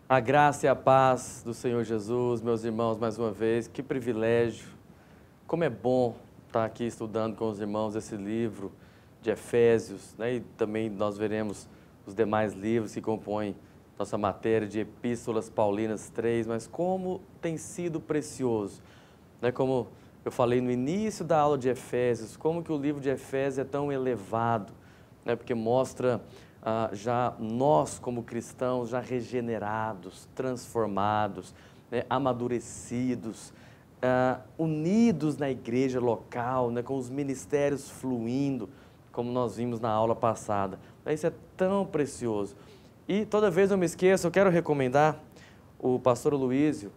A graça e a paz do Senhor Jesus, meus irmãos, mais uma vez, que privilégio, como é bom estar aqui estudando com os irmãos esse livro de Efésios, né? E também nós veremos os demais livros que compõem nossa matéria de Epístolas Paulinas 3, mas como tem sido precioso, né? Como eu falei no início da aula de Efésios, como que o livro de Efésios é tão elevado, né? Porque mostra já nós como cristãos, já regenerados, transformados, né? Amadurecidos, unidos na igreja local, né? Com os ministérios fluindo, como nós vimos na aula passada. Isso é tão precioso. E toda vez eu me esqueço, eu quero recomendar, o pastor Luísio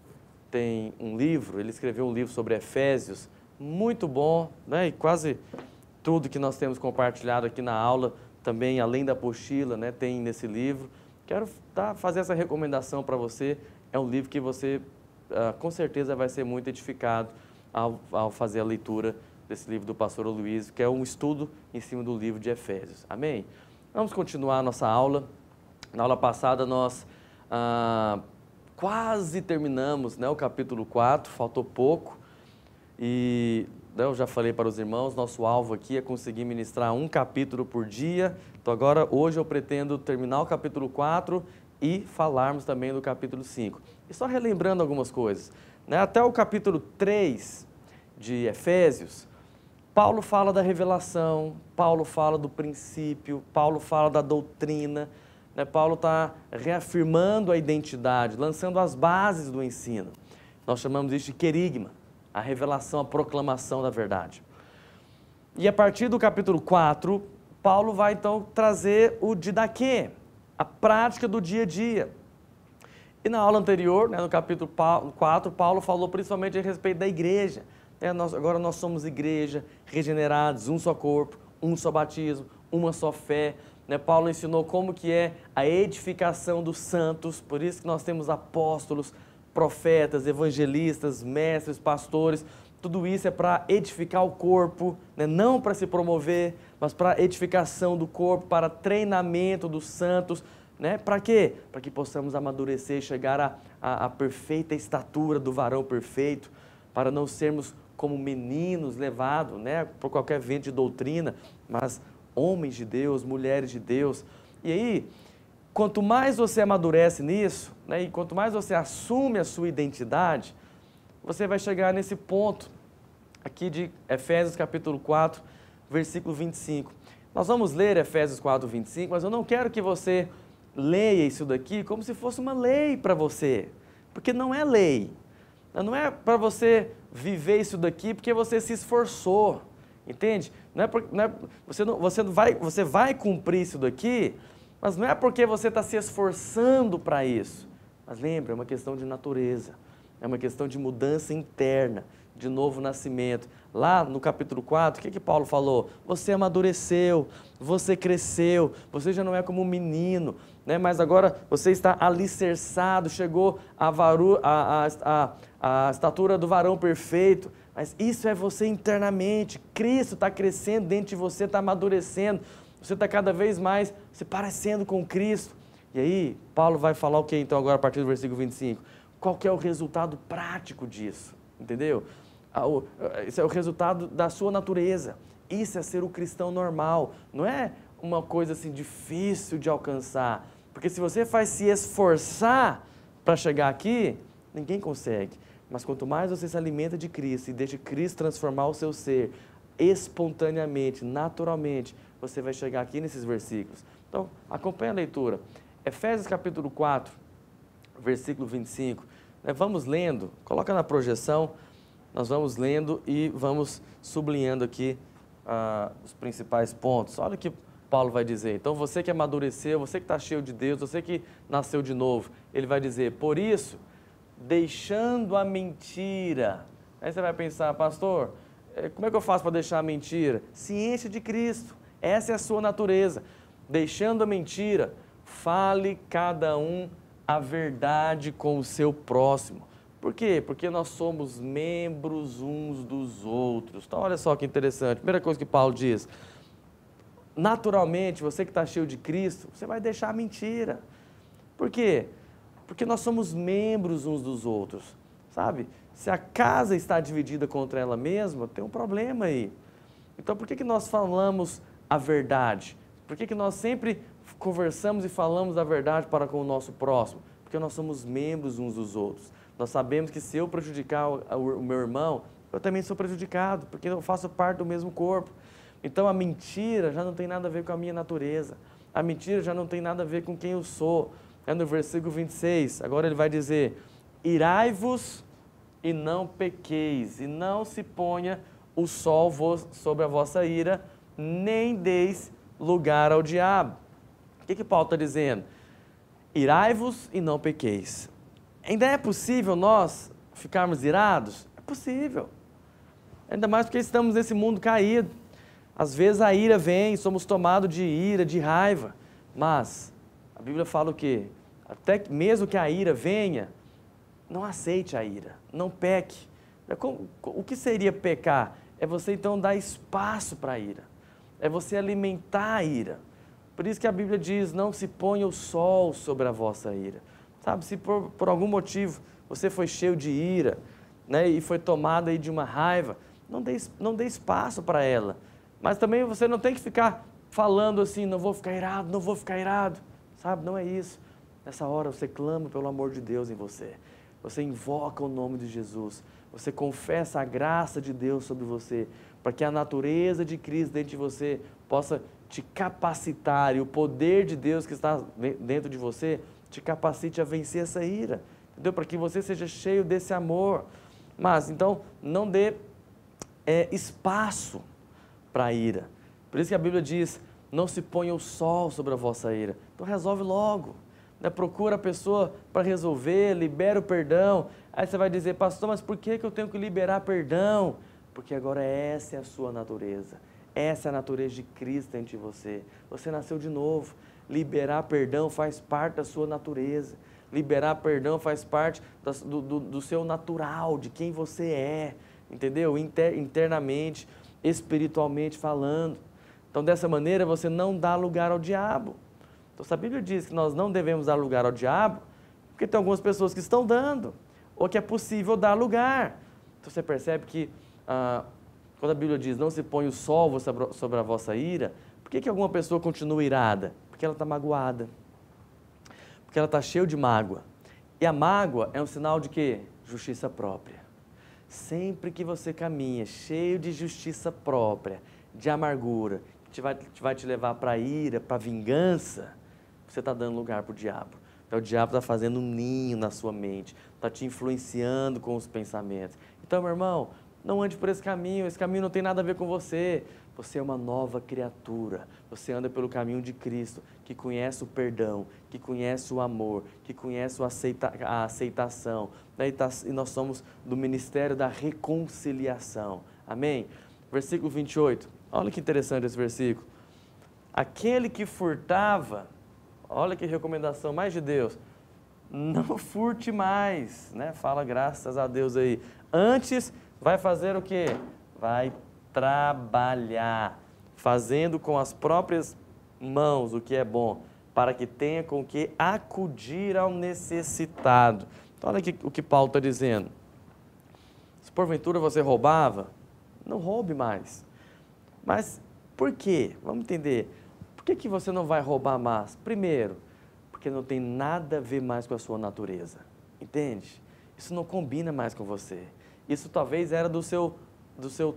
tem um livro, ele escreveu um livro sobre Efésios, muito bom, né? E quase tudo que nós temos compartilhado aqui na aula, também além da apostila, né, tem nesse livro. Quero fazer essa recomendação para você, é um livro que você com certeza vai ser muito edificado ao fazer a leitura desse livro do pastor Luísio, que é um estudo em cima do livro de Efésios. Amém? Vamos continuar a nossa aula. Na aula passada nós quase terminamos, né, o capítulo 4, faltou pouco, e eu já falei para os irmãos, nosso alvo aqui é conseguir ministrar um capítulo por dia. Então agora, hoje eu pretendo terminar o capítulo 4 e falarmos também do capítulo 5. E só relembrando algumas coisas, né, até o capítulo 3 de Efésios, Paulo fala da revelação, Paulo fala do princípio, Paulo fala da doutrina, né? Paulo está reafirmando a identidade, lançando as bases do ensino. Nós chamamos isso de querigma, a revelação, a proclamação da verdade. E a partir do capítulo 4, Paulo vai então trazer o didaquê, a prática do dia a dia. E na aula anterior, né, no capítulo 4, Paulo falou principalmente a respeito da igreja. Agora nós somos igreja, regenerados, um só corpo, um só batismo, uma só fé. Paulo ensinou como que é a edificação dos santos, por isso que nós temos apóstolos, profetas, evangelistas, mestres, pastores. Tudo isso é para edificar o corpo, né? Não para se promover, mas para edificação do corpo, para treinamento dos santos. Né? Para quê? Para que possamos amadurecer e chegar à perfeita estatura do varão perfeito, para não sermos como meninos levados, né, por qualquer vento de doutrina, mas homens de Deus, mulheres de Deus. E aí, quanto mais você amadurece nisso, né, e quanto mais você assume a sua identidade, você vai chegar nesse ponto aqui de Efésios capítulo 4, versículo 25. Nós vamos ler Efésios 4, 25, mas eu não quero que você leia isso daqui como se fosse uma lei para você, porque não é lei. Não é para você viver isso daqui porque você se esforçou, entende? Você vai cumprir isso daqui, mas não é porque você está se esforçando para isso. Mas lembra, é uma questão de natureza, é uma questão de mudança interna, de novo nascimento. Lá no capítulo 4, o que Paulo falou? Você amadureceu, você cresceu, você já não é como um menino, né? Mas agora você está alicerçado, chegou a estatura do varão perfeito. Mas isso é você internamente. Cristo está crescendo dentro de você, está amadurecendo. Você está cada vez mais se parecendo com Cristo. E aí, Paulo vai falar o que então agora a partir do versículo 25? Qual que é o resultado prático disso? Entendeu? Isso é o resultado da sua natureza. Isso é ser o cristão normal. Não é uma coisa assim difícil de alcançar. Porque se você faz se esforçar para chegar aqui, ninguém consegue. Mas quanto mais você se alimenta de Cristo e deixa Cristo transformar o seu ser espontaneamente, naturalmente, você vai chegar aqui nesses versículos. Então, acompanhe a leitura. Efésios capítulo 4, versículo 25. Vamos lendo, coloca na projeção, nós vamos lendo e vamos sublinhando aqui os principais pontos. Olha o que Paulo vai dizer. Então, você que amadureceu, você que está cheio de Deus, você que nasceu de novo, ele vai dizer, por isso, deixando a mentira. Aí você vai pensar, pastor, como é que eu faço para deixar a mentira? Se enche de Cristo, essa é a sua natureza. Deixando a mentira, fale cada um a verdade com o seu próximo. Por quê? Porque nós somos membros uns dos outros. Então, olha só que interessante. Primeira coisa que Paulo diz, naturalmente, você que está cheio de Cristo, você vai deixar a mentira. Por quê? Porque nós somos membros uns dos outros, sabe? Se a casa está dividida contra ela mesma, tem um problema aí. Então, por que nós falamos a verdade? Por que nós sempre conversamos e falamos a verdade para com o nosso próximo? Porque nós somos membros uns dos outros. Nós sabemos que se eu prejudicar o meu irmão, eu também sou prejudicado, porque eu faço parte do mesmo corpo. Então, a mentira já não tem nada a ver com a minha natureza. A mentira já não tem nada a ver com quem eu sou. É no versículo 26, agora ele vai dizer: irai-vos e não pequeis, e não se ponha o sol sobre a vossa ira, nem deis lugar ao diabo. O que Paulo está dizendo? Irai-vos e não pequeis. Ainda é possível nós ficarmos irados? É possível. Ainda mais porque estamos nesse mundo caído. Às vezes a ira vem, somos tomados de ira, de raiva, mas a Bíblia fala o quê? Até mesmo que a ira venha, não aceite a ira, não peque. O que seria pecar? É você então dar espaço para a ira, é você alimentar a ira. Por isso que a Bíblia diz, não se ponha o sol sobre a vossa ira. Sabe, se por algum motivo você foi cheio de ira, né, e foi tomado aí de uma raiva, não dê espaço para ela. Mas também você não tem que ficar falando assim, não vou ficar irado, não vou ficar irado. Sabe, não é isso. Nessa hora você clama pelo amor de Deus em você. Você invoca o nome de Jesus. Você confessa a graça de Deus sobre você, para que a natureza de Cristo dentro de você possa te capacitar e o poder de Deus que está dentro de você te capacite a vencer essa ira. Entendeu? Para que você seja cheio desse amor. Mas, então, não dê espaço para a ira. Por isso que a Bíblia diz, não se ponha o sol sobre a vossa ira. Então resolve logo, né? Procura a pessoa para resolver, libera o perdão. Aí você vai dizer, pastor, mas por que eu tenho que liberar perdão? Porque agora essa é a sua natureza. Essa é a natureza de Cristo dentro de você. Você nasceu de novo. Liberar perdão faz parte da sua natureza. Liberar perdão faz parte do seu natural, de quem você é. Entendeu? Internamente, espiritualmente falando. Então, dessa maneira, você não dá lugar ao diabo. Então, se a Bíblia diz que nós não devemos dar lugar ao diabo, porque tem algumas pessoas que estão dando, ou que é possível dar lugar. Então, você percebe que, quando a Bíblia diz, não se põe o sol sobre a vossa ira, por que alguma pessoa continua irada? Porque ela está magoada. Porque ela está cheia de mágoa. E a mágoa é um sinal de quê? Justiça própria. Sempre que você caminha cheio de justiça própria, de amargura, que vai te levar para a ira, para a vingança, você está dando lugar para o diabo. Então, o diabo está fazendo um ninho na sua mente, está te influenciando com os pensamentos. Então, meu irmão, não ande por esse caminho não tem nada a ver com você. Você é uma nova criatura, você anda pelo caminho de Cristo, que conhece o perdão, que conhece o amor, que conhece a aceitação, e nós somos do ministério da reconciliação, amém? Versículo 28, olha que interessante esse versículo. Aquele que furtava, olha que recomendação mais de Deus, não furte mais, né? Fala graças a Deus aí, antes vai fazer o quê? Vai trabalhar, fazendo com as próprias mãos o que é bom, para que tenha com que acudir ao necessitado. Então, olha aqui o que Paulo está dizendo. Se porventura você roubava, não roube mais. Mas por quê? Vamos entender. Por que você não vai roubar mais? Primeiro, porque não tem nada a ver mais com a sua natureza. Entende? Isso não combina mais com você. Isso talvez era do seu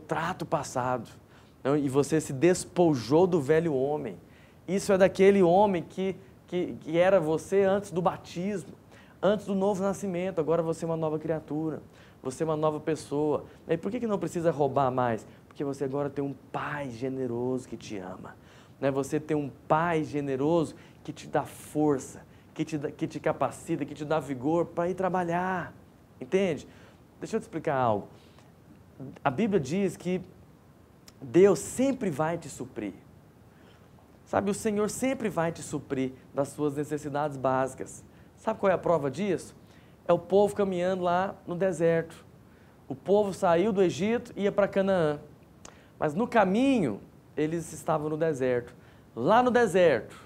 trato passado, não? E você se despojou do velho homem. Isso é daquele homem que era você antes do batismo, antes do novo nascimento. Agora você é uma nova criatura, você é uma nova pessoa. E por que não precisa roubar mais? Porque você agora tem um pai generoso que te ama, né? Você tem um pai generoso que te dá força, que te capacita, que te dá vigor para ir trabalhar, entende? Deixa eu te explicar algo. A Bíblia diz que Deus sempre vai te suprir. Sabe, o Senhor sempre vai te suprir das suas necessidades básicas. Sabe qual é a prova disso? É o povo caminhando lá no deserto. O povo saiu do Egito e ia para Canaã. Mas no caminho, eles estavam no deserto. Lá no deserto,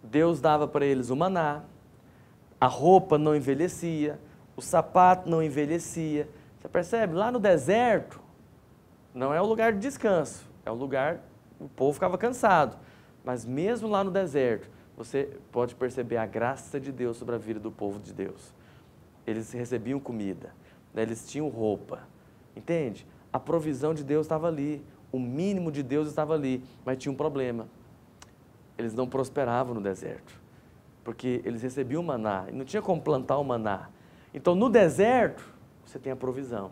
Deus dava para eles o maná, a roupa não envelhecia, o sapato não envelhecia. Você percebe? Lá no deserto, não é o lugar de descanso, é o lugar, o povo ficava cansado. Mas mesmo lá no deserto, você pode perceber a graça de Deus sobre a vida do povo de Deus. Eles recebiam comida, né? Eles tinham roupa, entende? A provisão de Deus estava ali, o mínimo de Deus estava ali, mas tinha um problema. Eles não prosperavam no deserto, porque eles recebiam o maná, e não tinha como plantar o maná. Então no deserto, você tem a provisão.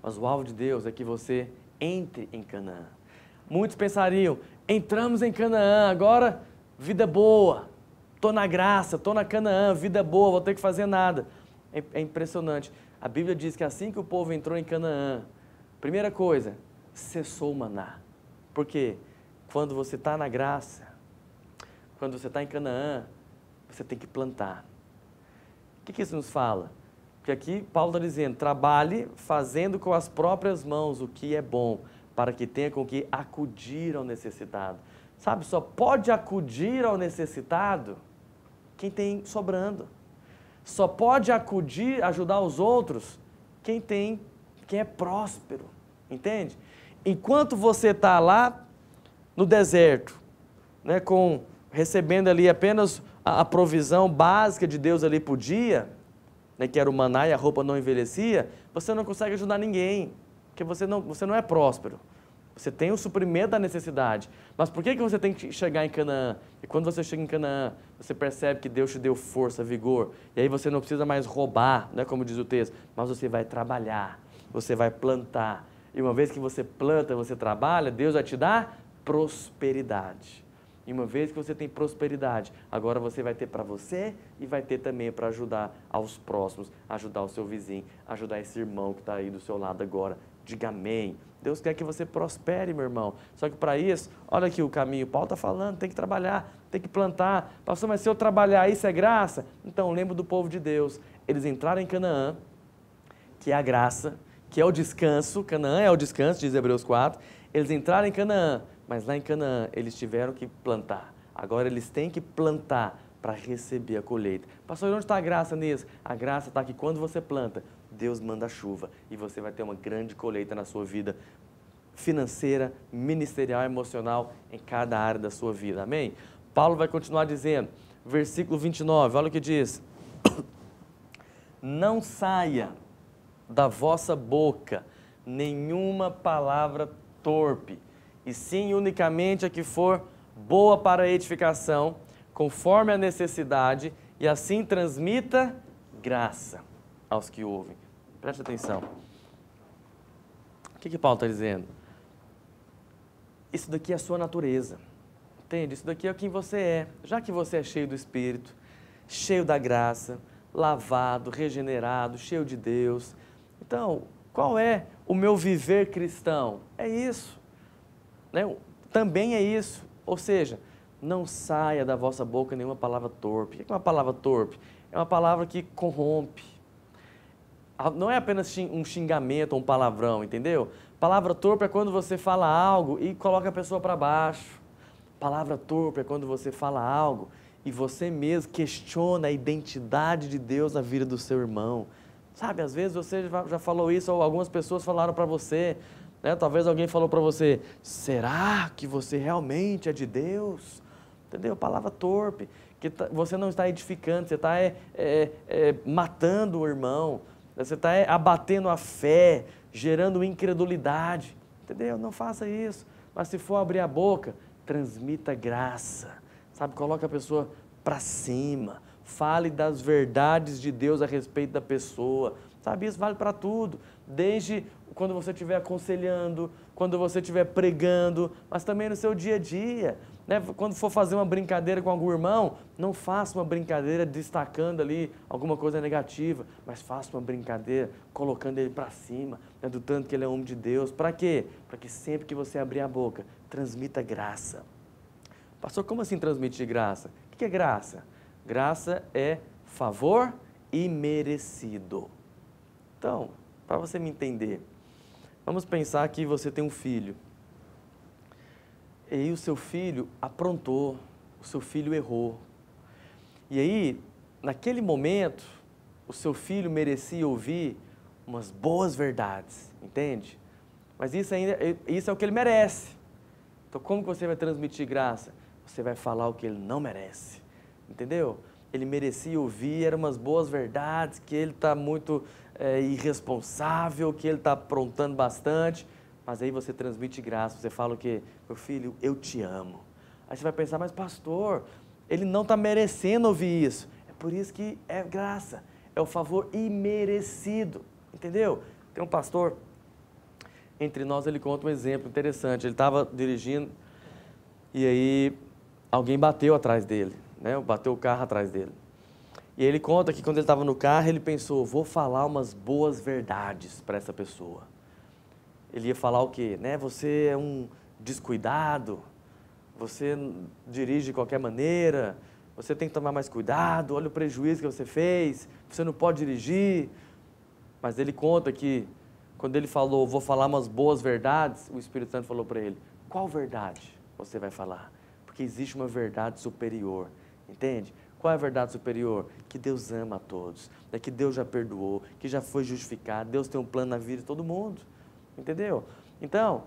Mas o alvo de Deus é que você entre em Canaã. Muitos pensariam, entramos em Canaã, agora vida boa, estou na graça, estou na Canaã, vida boa, vou ter que fazer nada. É impressionante. A Bíblia diz que assim que o povo entrou em Canaã, primeira coisa, cessou o maná. Por quê? Quando você está na graça, quando você está em Canaã, você tem que plantar. O que isso nos fala? Porque aqui Paulo está dizendo, trabalhe fazendo com as próprias mãos o que é bom, para que tenha com que acudir ao necessitado. Sabe, só pode acudir ao necessitado quem tem sobrando. Só pode acudir, ajudar os outros, quem é próspero, entende? Enquanto você está lá no deserto, né, recebendo ali apenas a provisão básica de Deus ali por dia, né, que era o maná e a roupa não envelhecia, você não consegue ajudar ninguém, porque você não é próspero. Você tem o suprimento da necessidade. Mas por que você tem que chegar em Canaã? E quando você chega em Canaã, você percebe que Deus te deu força, vigor. E aí você não precisa mais roubar, né, como diz o texto, mas você vai trabalhar, você vai plantar. E uma vez que você planta, você trabalha, Deus vai te dar prosperidade. E uma vez que você tem prosperidade, agora você vai ter para você e vai ter também para ajudar aos próximos, ajudar o seu vizinho, ajudar esse irmão que está aí do seu lado agora. Diga amém. Deus quer que você prospere, meu irmão. Só que para isso, olha aqui o caminho. Paulo está falando, tem que trabalhar, tem que plantar. Pastor, mas se eu trabalhar, isso é graça? Então, lembra do povo de Deus. Eles entraram em Canaã, que é a graça, que é o descanso. Canaã é o descanso, diz Hebreus 4. Eles entraram em Canaã, mas lá em Canaã eles tiveram que plantar. Agora eles têm que plantar para receber a colheita. Pastor, onde está a graça nisso? A graça está que quando você planta, Deus manda a chuva e você vai ter uma grande colheita na sua vida financeira, ministerial, emocional, em cada área da sua vida. Amém? Paulo vai continuar dizendo, versículo 29, olha o que diz. Não saia da vossa boca nenhuma palavra torpe, e sim unicamente a que for boa para a edificação, conforme a necessidade, e assim transmita graça aos que ouvem. Preste atenção. O que Paulo está dizendo? Isso daqui é a sua natureza. Entende? Isso daqui é quem você é. Já que você é cheio do Espírito, cheio da graça, lavado, regenerado, cheio de Deus. Então, qual é o meu viver cristão? É isso. Né? Também é isso. Ou seja, não saia da vossa boca nenhuma palavra torpe. O que é uma palavra torpe? É uma palavra que corrompe. Não é apenas um xingamento ou um palavrão, entendeu? Palavra torpe é quando você fala algo e coloca a pessoa para baixo. Palavra torpe é quando você fala algo e você mesmo questiona a identidade de Deus na vida do seu irmão. Sabe, às vezes você já falou isso ou algumas pessoas falaram para você, né? Talvez alguém falou para você, será que você realmente é de Deus? Entendeu? Palavra torpe, que você não está edificando, você está matando o irmão. Você está abatendo a fé, gerando incredulidade, entendeu? Não faça isso, mas se for abrir a boca, transmita graça, sabe? Coloque a pessoa para cima, fale das verdades de Deus a respeito da pessoa, sabe? Isso vale para tudo, desde quando você estiver aconselhando, quando você estiver pregando, mas também no seu dia a dia, né? Quando for fazer uma brincadeira com algum irmão, não faça uma brincadeira destacando ali alguma coisa negativa, mas faça uma brincadeira colocando ele para cima, né? Do tanto que ele é homem de Deus. Para quê? Para que sempre que você abrir a boca, transmita graça. Pastor, como assim transmitir graça? O que é graça? Graça é favor imerecido. Então, para você me entender, vamos pensar que você tem um filho. E aí o seu filho aprontou, o seu filho errou. E aí, naquele momento, o seu filho merecia ouvir umas boas verdades, entende? Mas isso é o que ele merece. Então, como que você vai transmitir graça? Você vai falar o que ele não merece, entendeu? Ele merecia ouvir, eram umas boas verdades, que ele está muito irresponsável, que ele está aprontando bastante, mas aí você transmite graça, você fala o quê? Meu filho, eu te amo. Aí você vai pensar, mas pastor, ele não está merecendo ouvir isso. É por isso que é graça, é o favor imerecido, entendeu? Tem um pastor, entre nós ele conta um exemplo interessante, ele estava dirigindo e aí alguém bateu atrás dele, né? Bateu o carro atrás dele. E ele conta que quando ele estava no carro, ele pensou, vou falar umas boas verdades para essa pessoa. Ele ia falar o quê? Né? Você é um descuidado, você dirige de qualquer maneira, você tem que tomar mais cuidado, olha o prejuízo que você fez, você não pode dirigir. Mas ele conta que quando ele falou, vou falar umas boas verdades, o Espírito Santo falou para ele, qual verdade você vai falar? Porque existe uma verdade superior, entende? Qual é a verdade superior? Que Deus ama a todos, né? Que Deus já perdoou, que já foi justificado, Deus tem um plano na vida de todo mundo, entendeu? Então,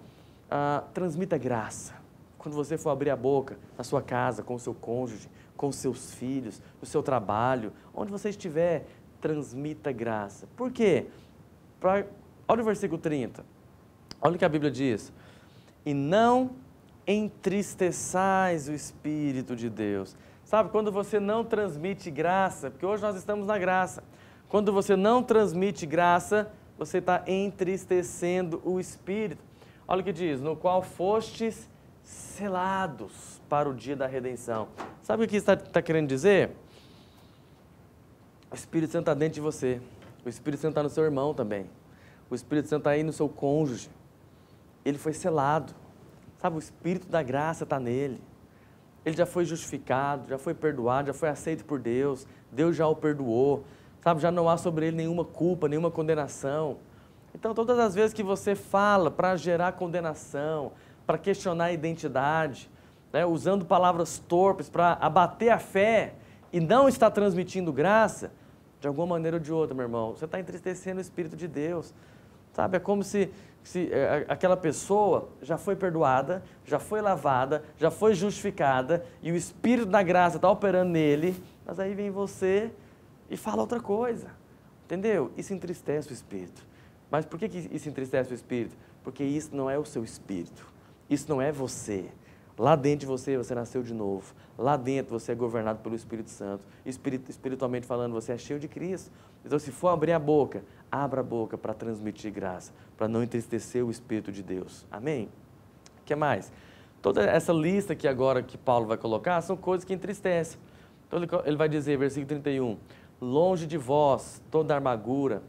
transmita graça. Quando você for abrir a boca, na sua casa, com o seu cônjuge, com os seus filhos, no seu trabalho, onde você estiver, transmita graça. Por quê? Olha o versículo 30, olha o que a Bíblia diz. E não entristeçais o Espírito de Deus. Sabe, quando você não transmite graça, porque hoje nós estamos na graça, quando você não transmite graça, você está entristecendo o Espírito. Olha o que diz, no qual fostes selados para o dia da redenção. Sabe o que está querendo dizer? O Espírito Santo está dentro de você, o Espírito Santo está no seu irmão também, o Espírito Santo está aí no seu cônjuge, ele foi selado, sabe, o Espírito da graça está nele. Ele já foi justificado, já foi perdoado, já foi aceito por Deus, Deus já o perdoou, sabe, já não há sobre ele nenhuma culpa, nenhuma condenação. Então, todas as vezes que você fala para gerar condenação, para questionar a identidade, né, usando palavras torpes para abater a fé e não está transmitindo graça, de alguma maneira ou de outra, meu irmão, você está entristecendo o Espírito de Deus, sabe, é como se aquela pessoa já foi perdoada, já foi lavada, já foi justificada e o Espírito da graça está operando nele, mas aí vem você e fala outra coisa, entendeu? Isso entristece o Espírito. Mas por que isso entristece o Espírito? Porque isso não é o seu Espírito, isso não é você. Lá dentro de você, você nasceu de novo. Lá dentro você é governado pelo Espírito Santo. Espiritualmente falando, você é cheio de Cristo. Então, se for abrir a boca, abra a boca para transmitir graça, para não entristecer o Espírito de Deus. Amém? O que mais? Toda essa lista aqui agora que Paulo vai colocar são coisas que entristecem. Então, ele vai dizer, versículo 31, longe de vós toda amargura,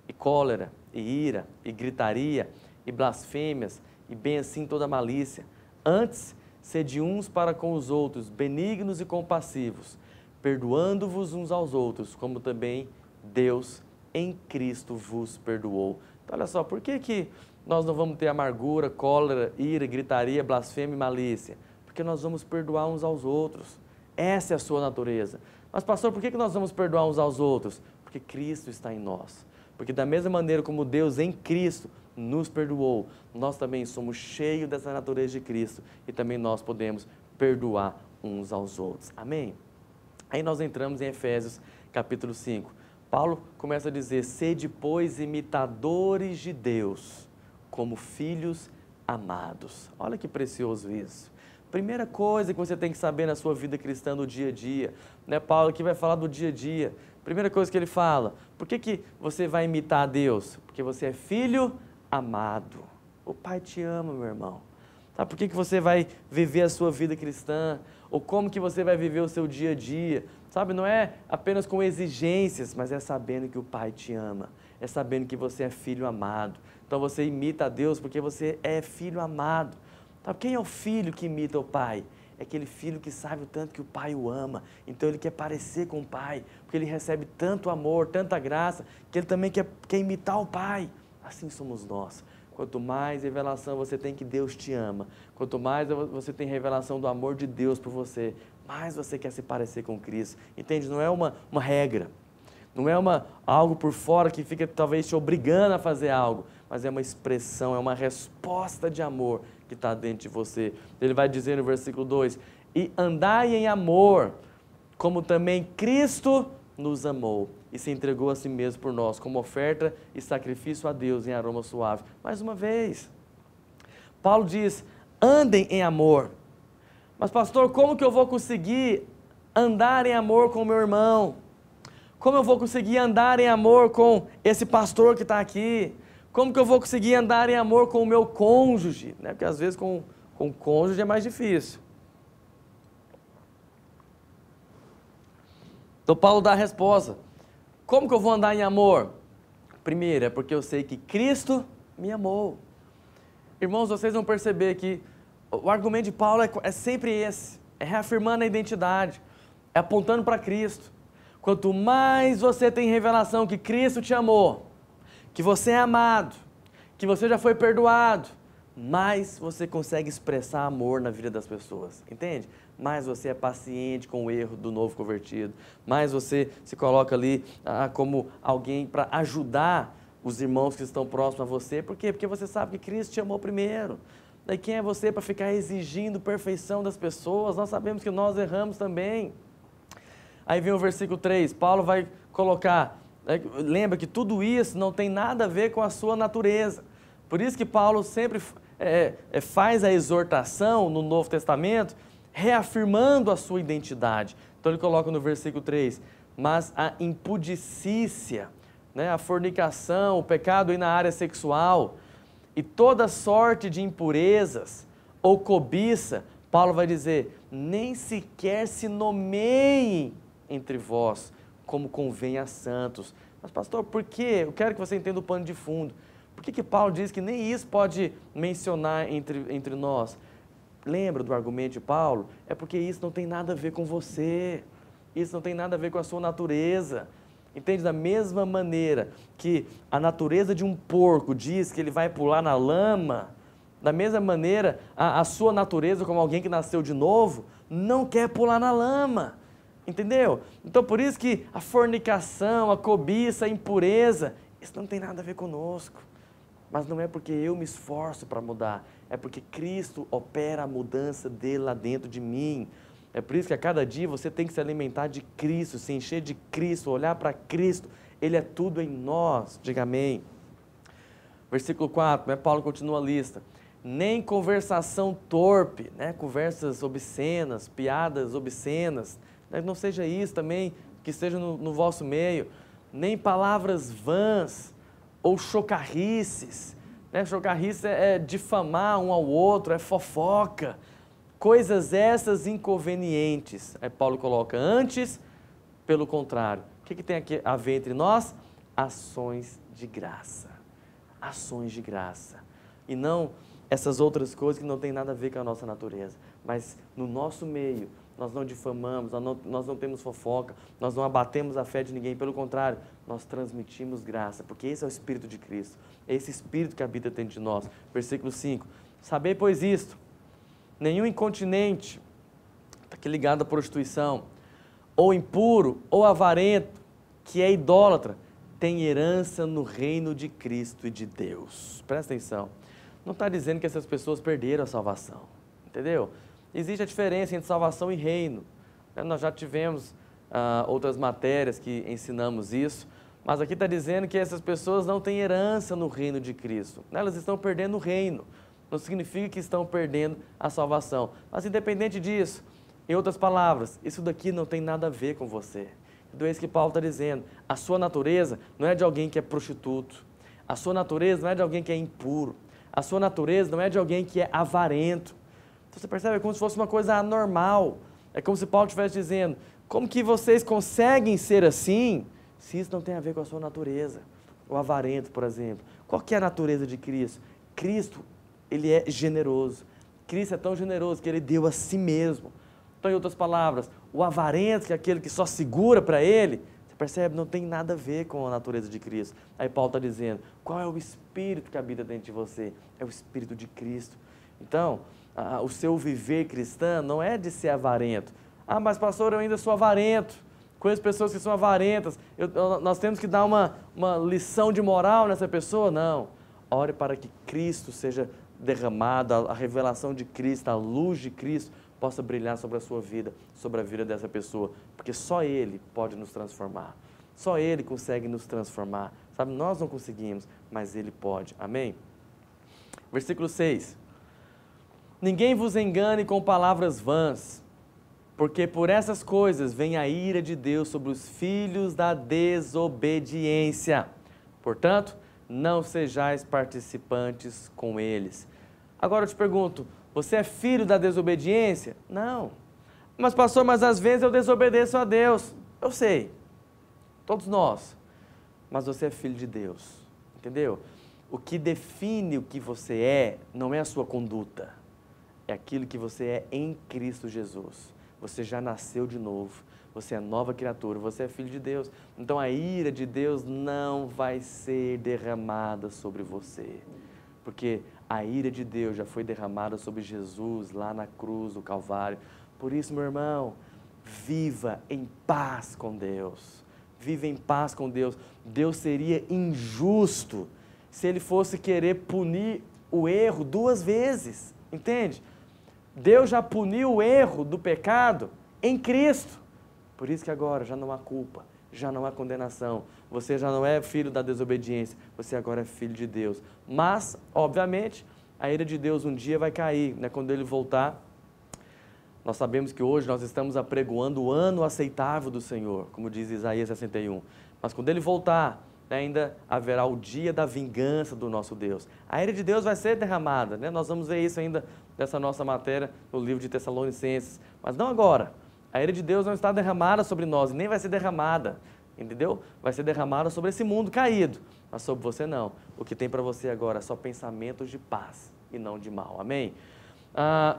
e cólera, e ira, e gritaria, e blasfêmias, e bem assim toda malícia. Antes, sede uns para com os outros, benignos e compassivos, perdoando-vos uns aos outros, como também Deus em Cristo vos perdoou. Então, olha só, por que nós não vamos ter amargura, cólera, ira, gritaria, blasfêmia e malícia? Porque nós vamos perdoar uns aos outros. Essa é a sua natureza. Mas, pastor, por que nós vamos perdoar uns aos outros? Porque Cristo está em nós. Porque da mesma maneira como Deus em Cristo nos perdoou, nós também somos cheios dessa natureza de Cristo e também nós podemos perdoar uns aos outros. Amém? Aí nós entramos em Efésios capítulo 5. Paulo começa a dizer, sede, pois, imitadores de Deus, como filhos amados. Olha que precioso isso. Primeira coisa que você tem que saber na sua vida cristã no dia a dia, né? Paulo aqui vai falar do dia a dia. Primeira coisa que ele fala, por que você vai imitar a Deus? Porque você é filho amado. O Pai te ama, meu irmão. Sabe por que você vai viver a sua vida cristã? Ou como que você vai viver o seu dia a dia? Sabe, não é apenas com exigências, mas é sabendo que o Pai te ama. É sabendo que você é filho amado. Então você imita a Deus porque você é filho amado. Sabe, quem é o filho que imita o pai? É aquele filho que sabe o tanto que o pai o ama. Então ele quer parecer com o pai, porque ele recebe tanto amor, tanta graça, que ele também quer imitar o pai. Assim somos nós. Quanto mais revelação você tem que Deus te ama, quanto mais você tem revelação do amor de Deus por você, mais você quer se parecer com Cristo. Entende? Não é uma regra. Não é algo por fora que fica talvez te obrigando a fazer algo, mas é uma expressão, é uma resposta de amor que está dentro de você. Ele vai dizer no versículo 2, e andai em amor, como também Cristo nos amou e se entregou a si mesmo por nós, como oferta e sacrifício a Deus em aroma suave. Mais uma vez, Paulo diz, andem em amor. Mas pastor, como que eu vou conseguir andar em amor com o meu irmão? Como eu vou conseguir andar em amor com esse pastor que está aqui? Como que eu vou conseguir andar em amor com o meu cônjuge? Né? Porque às vezes com o cônjuge é mais difícil. Então Paulo dá a resposta. Como que eu vou andar em amor? Primeiro, é porque eu sei que Cristo me amou. Irmãos, vocês vão perceber que o argumento de Paulo é sempre esse. É reafirmando a identidade. É apontando para Cristo. Quanto mais você tem revelação que Cristo te amou, que você é amado, que você já foi perdoado, mais você consegue expressar amor na vida das pessoas, entende? Mais você é paciente com o erro do novo convertido, mais você se coloca ali como alguém para ajudar os irmãos que estão próximos a você. Por quê? Porque você sabe que Cristo te amou primeiro. Daí quem é você para ficar exigindo perfeição das pessoas? Nós sabemos que nós erramos também. Aí vem o versículo 3, Paulo vai colocar, lembra que tudo isso não tem nada a ver com a sua natureza. Por isso que Paulo sempre faz a exortação no Novo Testamento, reafirmando a sua identidade. Então ele coloca no versículo 3, mas a impudicícia, né, a fornicação, o pecado aí na área sexual e toda sorte de impurezas ou cobiça, Paulo vai dizer, nem sequer se nomeiem entre vós, como convém a santos. Mas pastor, por quê? Eu quero que você entenda o pano de fundo. Por que Paulo diz que nem isso pode mencionar entre nós? Lembra do argumento de Paulo? É porque isso não tem nada a ver com você. Isso não tem nada a ver com a sua natureza. Entende? Da mesma maneira que a natureza de um porco diz que ele vai pular na lama, da mesma maneira a sua natureza, como alguém que nasceu de novo, não quer pular na lama. Entendeu? Então por isso que a fornicação, a cobiça, a impureza, isso não tem nada a ver conosco. Mas não é porque eu me esforço para mudar, é porque Cristo opera a mudança dele lá dentro de mim. É por isso que a cada dia você tem que se alimentar de Cristo, se encher de Cristo, olhar para Cristo. Ele é tudo em nós. Diga amém. Versículo 4, né? Paulo continua a lista. Nem conversação torpe, né? Conversas obscenas, piadas obscenas, não seja isso também, que esteja no vosso meio, nem palavras vãs ou chocarrices, né? Chocarrice é difamar um ao outro, é fofoca, coisas essas inconvenientes. Aí Paulo coloca, antes, pelo contrário, o que tem a ver entre nós? Ações de graça, ações de graça, e não essas outras coisas que não tem nada a ver com a nossa natureza, mas no nosso meio, nós não difamamos, nós não temos fofoca, nós não abatemos a fé de ninguém, pelo contrário, nós transmitimos graça, porque esse é o Espírito de Cristo, é esse Espírito que habita dentro de nós. Versículo 5, sabei pois isto, nenhum incontinente, está aqui ligado à prostituição, ou impuro, ou avarento, que é idólatra, tem herança no reino de Cristo e de Deus. Presta atenção, não está dizendo que essas pessoas perderam a salvação, entendeu? Existe a diferença entre salvação e reino. Nós já tivemos outras matérias que ensinamos isso, mas aqui está dizendo que essas pessoas não têm herança no reino de Cristo. Elas estão perdendo o reino. Não significa que estão perdendo a salvação. Mas independente disso, em outras palavras, isso daqui não tem nada a ver com você. Então é isso que Paulo está dizendo. A sua natureza não é de alguém que é prostituto. A sua natureza não é de alguém que é impuro. A sua natureza não é de alguém que é avarento. Então você percebe? É como se fosse uma coisa anormal. É como se Paulo estivesse dizendo, como que vocês conseguem ser assim, se isso não tem a ver com a sua natureza? O avarento, por exemplo. Qual que é a natureza de Cristo? Cristo, ele é generoso. Cristo é tão generoso que ele deu a si mesmo. Então, em outras palavras, o avarento, que é aquele que só segura para ele, você percebe? Não tem nada a ver com a natureza de Cristo. Aí Paulo está dizendo, qual é o Espírito que habita dentro de você? É o Espírito de Cristo. Então, o seu viver cristão não é de ser avarento. Ah, mas pastor, eu ainda sou avarento. Conheço pessoas que são avarentas. Nós temos que dar uma lição de moral nessa pessoa? Não. Ore para que Cristo seja derramado, a revelação de Cristo, a luz de Cristo possa brilhar sobre a sua vida, sobre a vida dessa pessoa. Porque só Ele pode nos transformar. Só Ele consegue nos transformar. Sabe, nós não conseguimos, mas Ele pode. Amém? Versículo 6. Ninguém vos engane com palavras vãs, porque por essas coisas vem a ira de Deus sobre os filhos da desobediência. Portanto, não sejais participantes com eles. Agora eu te pergunto, você é filho da desobediência? Não. Mas pastor, mas às vezes eu desobedeço a Deus. Eu sei. Todos nós. Mas você é filho de Deus. Entendeu? O que define o que você é não é a sua conduta. É aquilo que você é em Cristo Jesus. Você já nasceu de novo. Você é nova criatura. Você é filho de Deus. Então a ira de Deus não vai ser derramada sobre você. Porque a ira de Deus já foi derramada sobre Jesus lá na cruz do Calvário. Por isso, meu irmão, viva em paz com Deus. Viva em paz com Deus. Deus seria injusto se Ele fosse querer punir o erro 2 vezes. Entende? Deus já puniu o erro do pecado em Cristo. Por isso que agora já não há culpa, já não há condenação. Você já não é filho da desobediência, você agora é filho de Deus. Mas, obviamente, a ira de Deus um dia vai cair, né? Quando Ele voltar. Nós sabemos que hoje nós estamos apregoando o ano aceitável do Senhor, como diz Isaías 61. Mas quando Ele voltar, ainda haverá o dia da vingança do nosso Deus. A ira de Deus vai ser derramada, né? Nós vamos ver isso ainda nessa nossa matéria no livro de Tessalonicenses. Mas não agora. A ira de Deus não está derramada sobre nós, nem vai ser derramada, entendeu? Vai ser derramada sobre esse mundo caído, mas sobre você não. O que tem para você agora é só pensamentos de paz e não de mal, amém?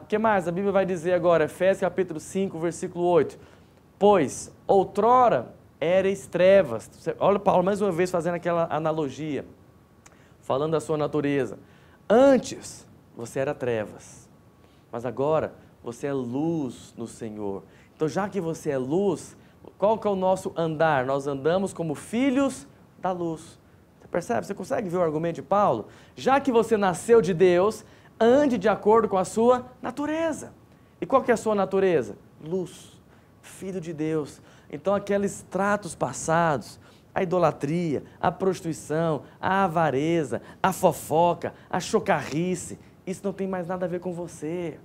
O que mais? A Bíblia vai dizer agora, Efésios capítulo 5, versículo 8. Pois, outrora éreis trevas. Olha Paulo mais uma vez fazendo aquela analogia, falando da sua natureza. Antes, você era trevas, mas agora você é luz no Senhor. Então, já que você é luz, qual que é o nosso andar? Nós andamos como filhos da luz. Você percebe? Você consegue ver o argumento de Paulo? Já que você nasceu de Deus, ande de acordo com a sua natureza. E qual que é a sua natureza? Luz, filho de Deus. Então, aqueles tratos passados, a idolatria, a prostituição, a avareza, a fofoca, a chocarrice, isso não tem mais nada a ver com você.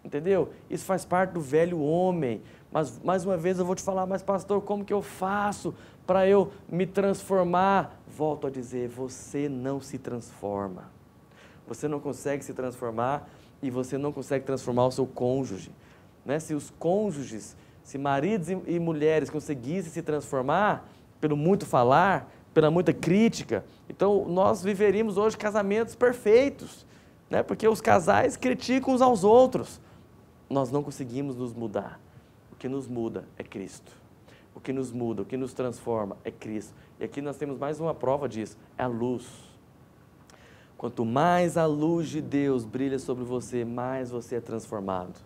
Entendeu? Isso faz parte do velho homem. Mas, mais uma vez, eu vou te falar, mas pastor, como que eu faço para eu me transformar? Volto a dizer, você não se transforma. Você não consegue se transformar e você não consegue transformar o seu cônjuge. Né? Se os cônjuges, se maridos e mulheres conseguissem se transformar pelo muito falar, pela muita crítica, então nós viveríamos hoje casamentos perfeitos. Né? Porque os casais criticam uns aos outros. Nós não conseguimos nos mudar. O que nos muda é Cristo. O que nos muda, o que nos transforma é Cristo. E aqui nós temos mais uma prova disso, é a luz. Quanto mais a luz de Deus brilha sobre você, mais você é transformado.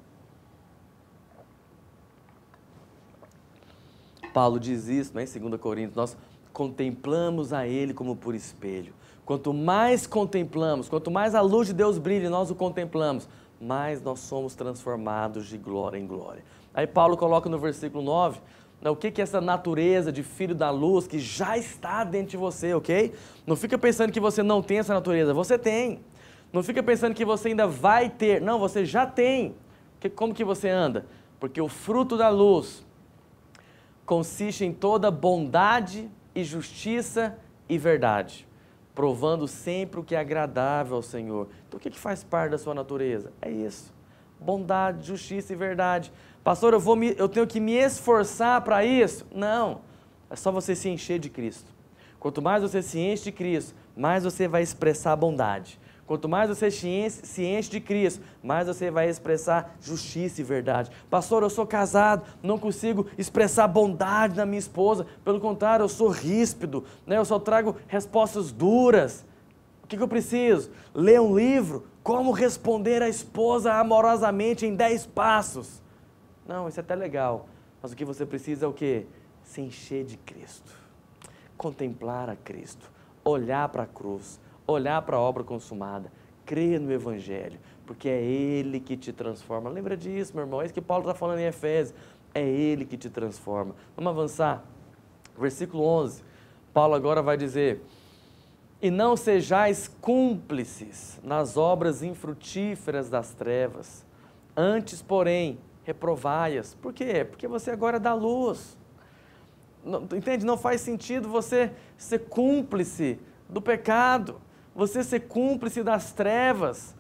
Paulo diz isso, né, em 2 Coríntios, nós contemplamos a Ele como por espelho. Quanto mais contemplamos, quanto mais a luz de Deus brilha e nós o contemplamos, mais nós somos transformados de glória em glória. Aí Paulo coloca no versículo 9, né, o que é essa natureza de filho da luz que já está dentro de você, ok? Não fica pensando que você não tem essa natureza, você tem. Não fica pensando que você ainda vai ter, não, você já tem. Como que você anda? Porque o fruto da luz consiste em toda bondade e justiça e verdade, provando sempre o que é agradável ao Senhor. Então o que faz parte da sua natureza? É isso, bondade, justiça e verdade. Pastor, eu tenho que me esforçar para isso? Não, é só você se encher de Cristo. Quanto mais você se enche de Cristo, mais você vai expressar bondade. Quanto mais você se enche de Cristo, mais você vai expressar justiça e verdade. Pastor, eu sou casado, não consigo expressar bondade na minha esposa. Pelo contrário, eu sou ríspido, né? Eu só trago respostas duras. O que eu preciso? Ler um livro, Como Responder a Esposa Amorosamente em 10 Passos. Não, isso é até legal. Mas o que você precisa é o quê? Se encher de Cristo. Contemplar a Cristo. Olhar para a cruz. Olhar para a obra consumada. Crer no Evangelho. Porque é Ele que te transforma. Lembra disso, meu irmão? É isso que Paulo está falando em Efésios. É Ele que te transforma. Vamos avançar. Versículo 11. Paulo agora vai dizer: e não sejais cúmplices nas obras infrutíferas das trevas, antes, porém, reprovai-as. Por quê? Porque você agora é da luz. Não, entende? Não faz sentido você ser cúmplice do pecado, você ser cúmplice das trevas,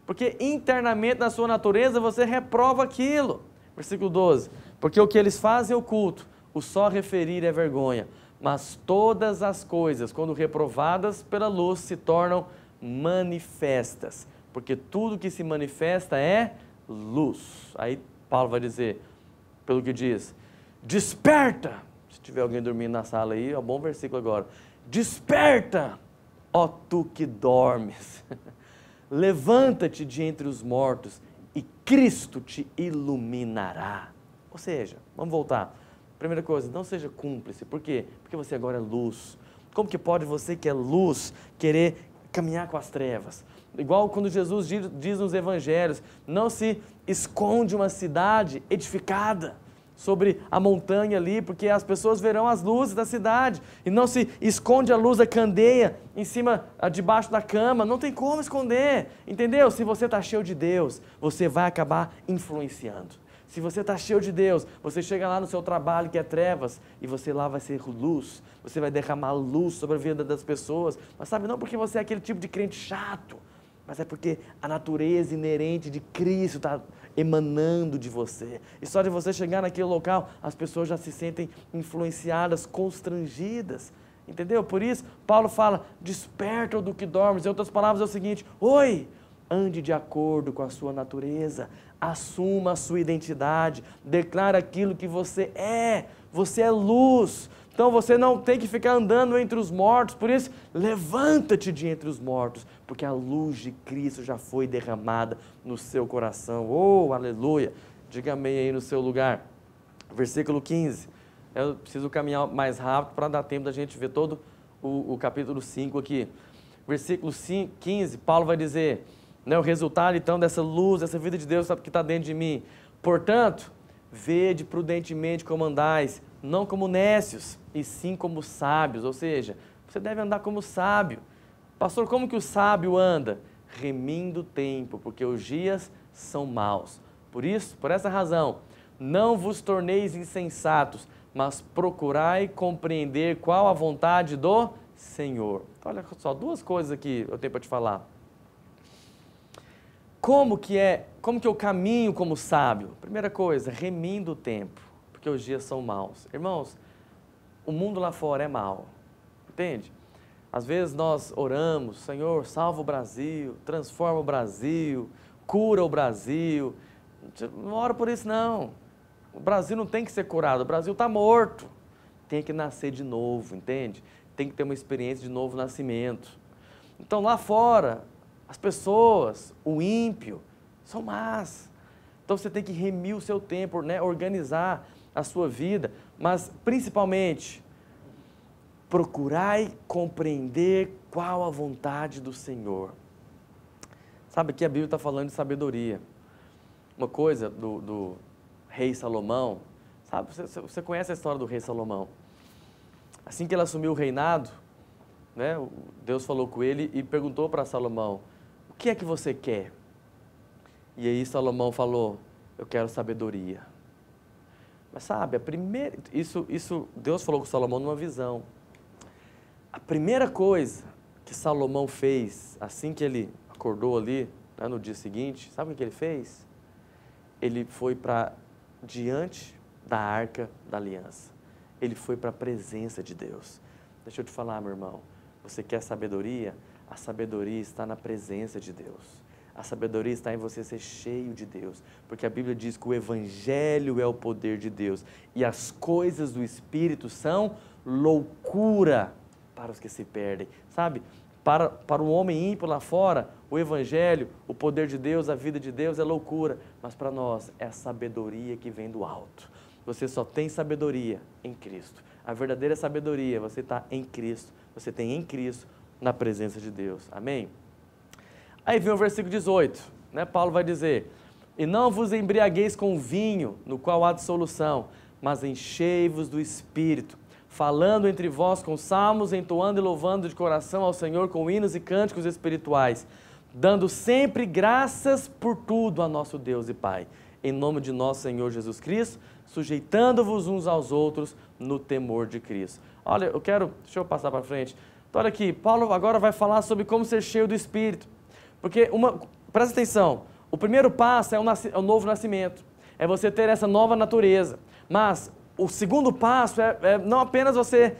porque internamente na sua natureza você reprova aquilo. Versículo 12. Porque o que eles fazem é oculto, o só referir é vergonha. Mas todas as coisas, quando reprovadas pela luz, se tornam manifestas. Porque tudo que se manifesta é luz. Aí Paulo vai dizer, pelo que diz, desperta. Se tiver alguém dormindo na sala aí, é um bom versículo agora. Desperta, ó tu que dormes. Levanta-te de entre os mortos e Cristo te iluminará. Ou seja, vamos voltar. Primeira coisa, não seja cúmplice. Por quê? Porque você agora é luz. Como que pode você que é luz querer caminhar com as trevas? Igual quando Jesus diz nos evangelhos, não se esconde uma cidade edificada sobre a montanha ali, porque as pessoas verão as luzes da cidade, e não se esconde a luz da candeia em cima, debaixo da cama, não tem como esconder, entendeu? Se você está cheio de Deus, você vai acabar influenciando. Se você está cheio de Deus, você chega lá no seu trabalho que é trevas, e você lá vai ser luz, você vai derramar luz sobre a vida das pessoas, mas sabe, não porque você é aquele tipo de crente chato, mas é porque a natureza inerente de Cristo está emanando de você, e só de você chegar naquele local, as pessoas já se sentem influenciadas, constrangidas, entendeu? Por isso, Paulo fala, desperta do que dormes. Em outras palavras é o seguinte, oi, ande de acordo com a sua natureza, assuma a sua identidade, declara aquilo que você é luz, então você não tem que ficar andando entre os mortos, por isso, levanta-te de entre os mortos, porque a luz de Cristo já foi derramada no seu coração, oh, aleluia, diga amém aí no seu lugar. Versículo 15, eu preciso caminhar mais rápido para dar tempo da gente ver todo o capítulo 5 aqui. Versículo 15, Paulo vai dizer, o resultado então dessa luz, dessa vida de Deus que está dentro de mim. Portanto, vede prudentemente como andais, não como nécios, e sim como sábios. Ou seja, você deve andar como sábio. Pastor, como que o sábio anda? Remindo o tempo, porque os dias são maus. Por isso, por essa razão, não vos torneis insensatos, mas procurai compreender qual a vontade do Senhor. Então, olha só, duas coisas aqui eu tenho para te falar. Como que eu caminho como sábio? Primeira coisa, remindo o tempo, porque os dias são maus. Irmãos, o mundo lá fora é mau, entende? Às vezes nós oramos, Senhor, salva o Brasil, transforma o Brasil, cura o Brasil. Não ora por isso não. O Brasil não tem que ser curado, o Brasil está morto. Tem que nascer de novo, entende? Tem que ter uma experiência de novo nascimento. Então lá fora, as pessoas, o ímpio, são más. Então você tem que remir o seu tempo, organizar a sua vida, mas principalmente, procurai compreender qual a vontade do Senhor. Sabe que a Bíblia está falando de sabedoria. Uma coisa do rei Salomão, sabe, você conhece a história do rei Salomão. Assim que ele assumiu o reinado, Deus falou com ele e perguntou para Salomão, o que é que você quer? E aí Salomão falou, eu quero sabedoria. Mas sabe, isso Deus falou com Salomão numa visão. A primeira coisa que Salomão fez, assim que ele acordou ali, no dia seguinte, sabe o que ele fez? Ele foi para diante da arca da aliança. Ele foi para a presença de Deus. Deixa eu te falar, meu irmão, você quer sabedoria? A sabedoria está na presença de Deus. A sabedoria está em você ser cheio de Deus, porque a Bíblia diz que o Evangelho é o poder de Deus e as coisas do Espírito são loucura para os que se perdem. Sabe, Para o homem ímpio lá fora, o evangelho, o poder de Deus, a vida de Deus é loucura. Mas para nós é a sabedoria que vem do alto. Você só tem sabedoria em Cristo. A verdadeira sabedoria, você está em Cristo. Você tem em Cristo na presença de Deus. Amém? Aí vem o versículo 18, né? Paulo vai dizer: e não vos embriagueis com vinho, no qual há dissolução, mas enchei-vos do Espírito, falando entre vós com salmos, entoando e louvando de coração ao Senhor com hinos e cânticos espirituais, dando sempre graças por tudo a nosso Deus e Pai, em nome de nosso Senhor Jesus Cristo, sujeitando-vos uns aos outros no temor de Cristo. Olha, deixa eu passar para frente. Então, olha aqui, Paulo agora vai falar sobre como ser cheio do Espírito. Porque, presta atenção, o primeiro passo é o novo nascimento, é você ter essa nova natureza. Mas o segundo passo é não apenas você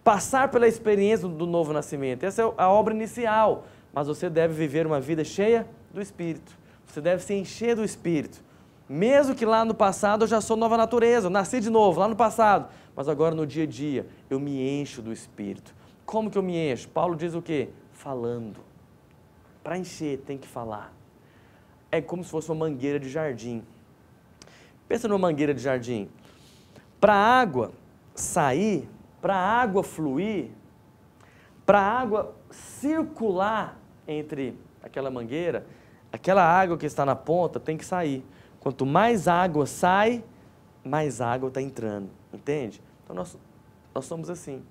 passar pela experiência do novo nascimento, essa é a obra inicial, mas você deve viver uma vida cheia do Espírito. Você deve se encher do Espírito. Mesmo que lá no passado eu já sou nova natureza, eu nasci de novo lá no passado, mas agora no dia a dia eu me encho do Espírito. Como que eu me encho? Paulo diz o quê? Falando. Para encher tem que falar. É como se fosse uma mangueira de jardim. Pensa numa mangueira de jardim. Para a água sair, para a água fluir, para a água circular entre aquela mangueira, aquela água que está na ponta tem que sair. Quanto mais água sai, mais água está entrando, entende? Então nós somos assim.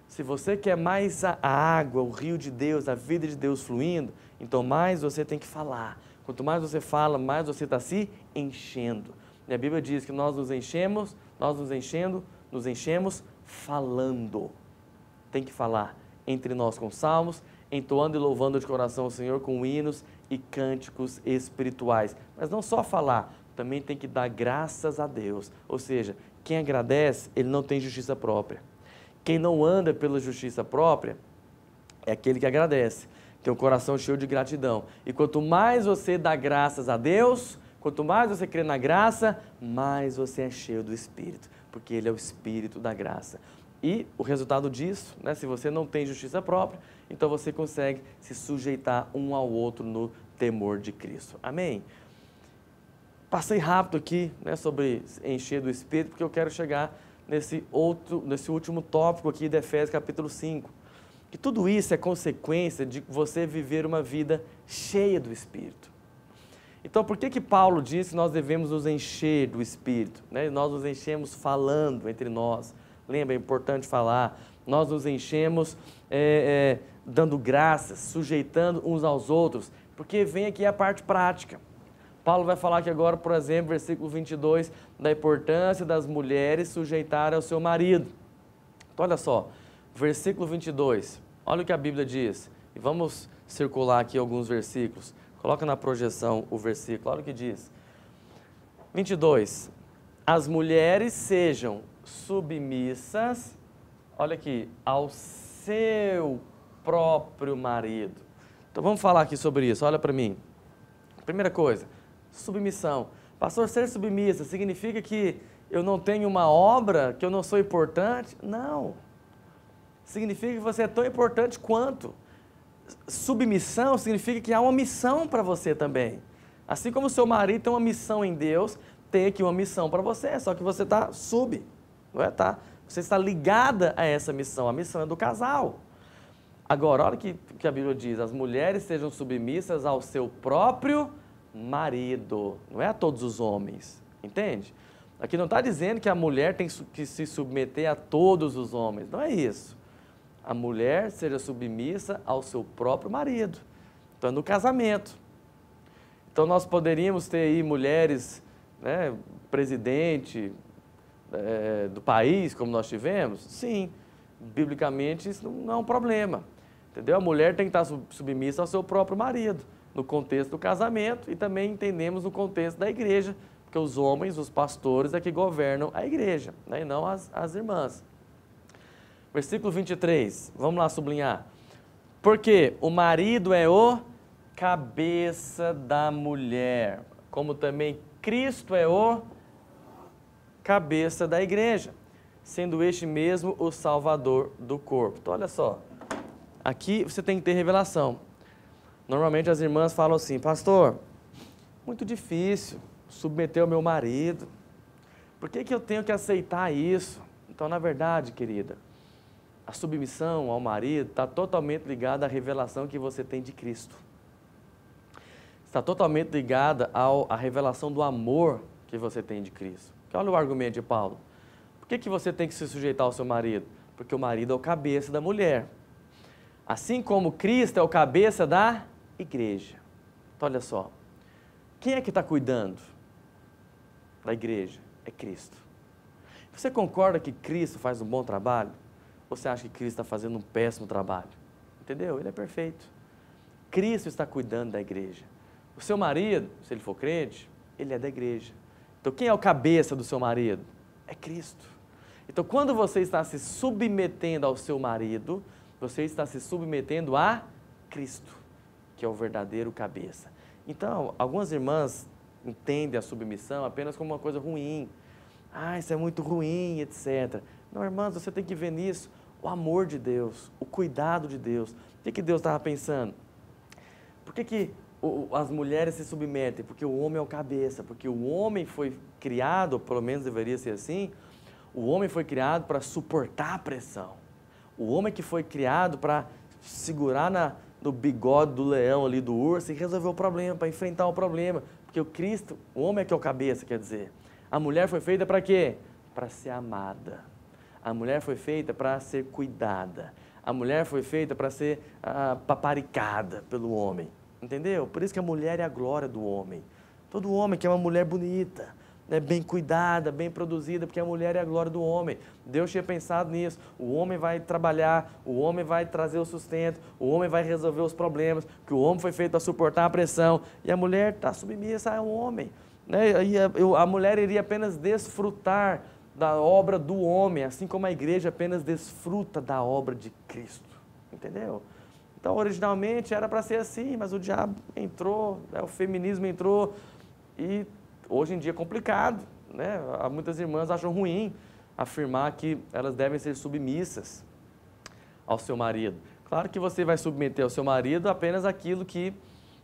Se você quer mais a água, o rio de Deus, a vida de Deus fluindo, então mais você tem que falar. Quanto mais você fala, mais você está se enchendo. E a Bíblia diz que nós nos enchemos falando. Tem que falar entre nós com salmos, entoando e louvando de coração o Senhor com hinos e cânticos espirituais. Mas não só falar, também tem que dar graças a Deus. Ou seja, quem agradece, ele não tem justiça própria. Quem não anda pela justiça própria é aquele que agradece, tem o coração cheio de gratidão. E quanto mais você dá graças a Deus, quanto mais você crê na graça, mais você é cheio do Espírito, porque Ele é o Espírito da graça. E o resultado disso, né, se você não tem justiça própria, então você consegue se sujeitar um ao outro no temor de Cristo. Amém? Passei rápido aqui, né, sobre encher do Espírito, porque eu quero chegar nesse último tópico aqui de Efésios capítulo 5. Que tudo isso é consequência de você viver uma vida cheia do Espírito. Então, por que Paulo diz que nós devemos nos encher do Espírito? Né? Nós nos enchemos falando entre nós. Lembra, é importante falar. Nós nos enchemos dando graças, sujeitando uns aos outros, porque vem aqui a parte prática. Paulo vai falar aqui agora, por exemplo, versículo 22, da importância das mulheres sujeitarem ao seu marido. Então, olha só, versículo 22, olha o que a Bíblia diz. E vamos circular aqui alguns versículos. Coloca na projeção o versículo, olha o que diz. 22, as mulheres sejam submissas, olha aqui, ao seu próprio marido. Então vamos falar aqui sobre isso, olha para mim. Primeira coisa, submissão. Pastor, ser submissa significa que eu não tenho uma obra, que eu não sou importante? Não. Significa que você é tão importante quanto. Submissão significa que há uma missão para você também. Assim como o seu marido tem uma missão em Deus, tem aqui uma missão para você, só que você está não é? Você está ligada a essa missão, a missão é do casal. Agora, olha o que a Bíblia diz, as mulheres sejam submissas ao seu próprio marido, não é a todos os homens, entende? Aqui não está dizendo que a mulher tem que se submeter a todos os homens, não é isso. A mulher seja submissa ao seu próprio marido, então é no casamento. Então nós poderíamos ter aí mulheres, né, presidente do país, como nós tivemos? Sim, biblicamente isso não é um problema, entendeu? A mulher tem que estar submissa ao seu próprio marido, no contexto do casamento e também entendemos no contexto da igreja, porque os homens, os pastores é que governam a igreja, né, e não as irmãs. Versículo 23, vamos lá sublinhar. Porque o marido é o cabeça da mulher, como também Cristo é o cabeça da igreja, sendo este mesmo o Salvador do corpo. Então, olha só, aqui você tem que ter revelação. Normalmente as irmãs falam assim, pastor, muito difícil submeter o meu marido. Por que eu tenho que aceitar isso? Então, na verdade, querida, a submissão ao marido está totalmente ligada à revelação que você tem de Cristo. Está totalmente ligada à revelação do amor que você tem de Cristo. Olha o argumento de Paulo. Por que você tem que se sujeitar ao seu marido? Porque o marido é o cabeça da mulher. Assim como Cristo é o cabeça da igreja. Então, olha só. Quem é que está cuidando da igreja? É Cristo. Você concorda que Cristo faz um bom trabalho? Ou você acha que Cristo está fazendo um péssimo trabalho? Entendeu? Ele é perfeito. Cristo está cuidando da igreja. O seu marido, se ele for crente, ele é da igreja. Então, quem é o cabeça do seu marido? É Cristo. Então, quando você está se submetendo ao seu marido, você está se submetendo a Cristo, que é o verdadeiro cabeça. Então, algumas irmãs entendem a submissão apenas como uma coisa ruim. Ah, isso é muito ruim, etc. Não, irmãs, você tem que ver nisso o amor de Deus, o cuidado de Deus. O que Deus estava pensando? Por que as mulheres se submetem? Porque o homem é o cabeça, porque o homem foi criado, ou pelo menos deveria ser assim, o homem foi criado para suportar a pressão. O homem que foi criado para segurar no bigode do leão ali, do urso, e resolver o problema, para enfrentar o problema. Porque o Cristo, o homem é que é o cabeça, quer dizer. A mulher foi feita para quê? Para ser amada. A mulher foi feita para ser cuidada. A mulher foi feita para ser paparicada pelo homem. Entendeu? Por isso que a mulher é a glória do homem. Todo homem quer uma mulher bonita, né, bem cuidada, bem produzida, porque a mulher é a glória do homem. Deus tinha pensado nisso. O homem vai trabalhar, o homem vai trazer o sustento, o homem vai resolver os problemas, que o homem foi feito para suportar a pressão, e a mulher está submissa ao homem. Né? E a mulher iria apenas desfrutar da obra do homem, assim como a igreja apenas desfruta da obra de Cristo. Entendeu? Então, originalmente era para ser assim, mas o diabo entrou, né? O feminismo entrou, e hoje em dia é complicado, né? Muitas irmãs acham ruim afirmar que elas devem ser submissas ao seu marido. Claro que você vai submeter ao seu marido apenas aquilo que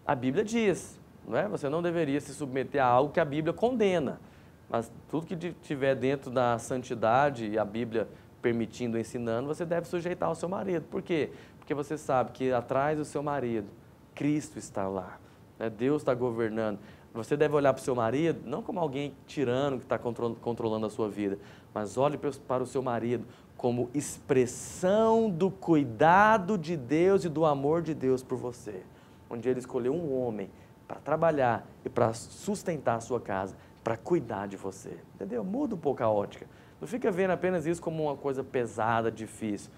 a Bíblia diz, não é? Você não deveria se submeter a algo que a Bíblia condena, mas tudo que estiver dentro da santidade e a Bíblia permitindo, ensinando, você deve sujeitar ao seu marido. Por quê? Porque você sabe que atrás do seu marido, Cristo está lá, né? Deus está governando. Você deve olhar para o seu marido, não como alguém tirano que está controlando a sua vida, mas olhe para o seu marido como expressão do cuidado de Deus e do amor de Deus por você. Onde Ele escolheu um homem para trabalhar e para sustentar a sua casa, para cuidar de você. Entendeu? Muda um pouco a ótica. Não fica vendo apenas isso como uma coisa pesada, difícil.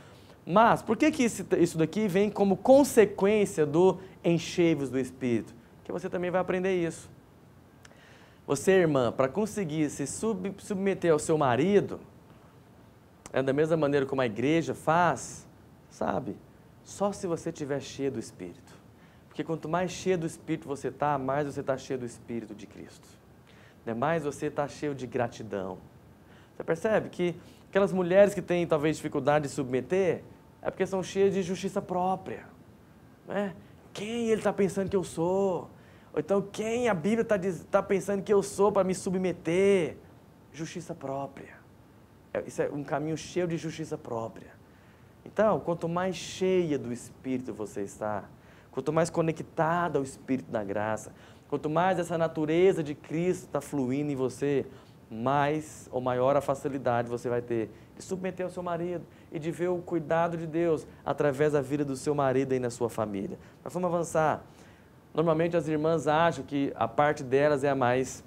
Mas, por que isso daqui vem como consequência do enchei-vos do Espírito? Que você também vai aprender isso. Você, irmã, para conseguir se submeter ao seu marido, é da mesma maneira como a igreja faz, sabe? Só se você estiver cheio do Espírito. Porque quanto mais cheio do Espírito você está, mais você está cheio do Espírito de Cristo. Mais você está cheio de gratidão. Você percebe que aquelas mulheres que têm talvez dificuldade de submeter, é porque são cheias de justiça própria. Né? Quem ele está pensando que eu sou? Ou então, quem a Bíblia está pensando que eu sou para me submeter? Justiça própria. Isso é um caminho cheio de justiça própria. Então, quanto mais cheia do Espírito você está, quanto mais conectada ao Espírito da graça, quanto mais essa natureza de Cristo está fluindo em você, mais ou maior a facilidade você vai ter de submeter ao seu marido e de ver o cuidado de Deus através da vida do seu marido aí na sua família. Mas vamos avançar. Normalmente as irmãs acham que a parte delas é a mais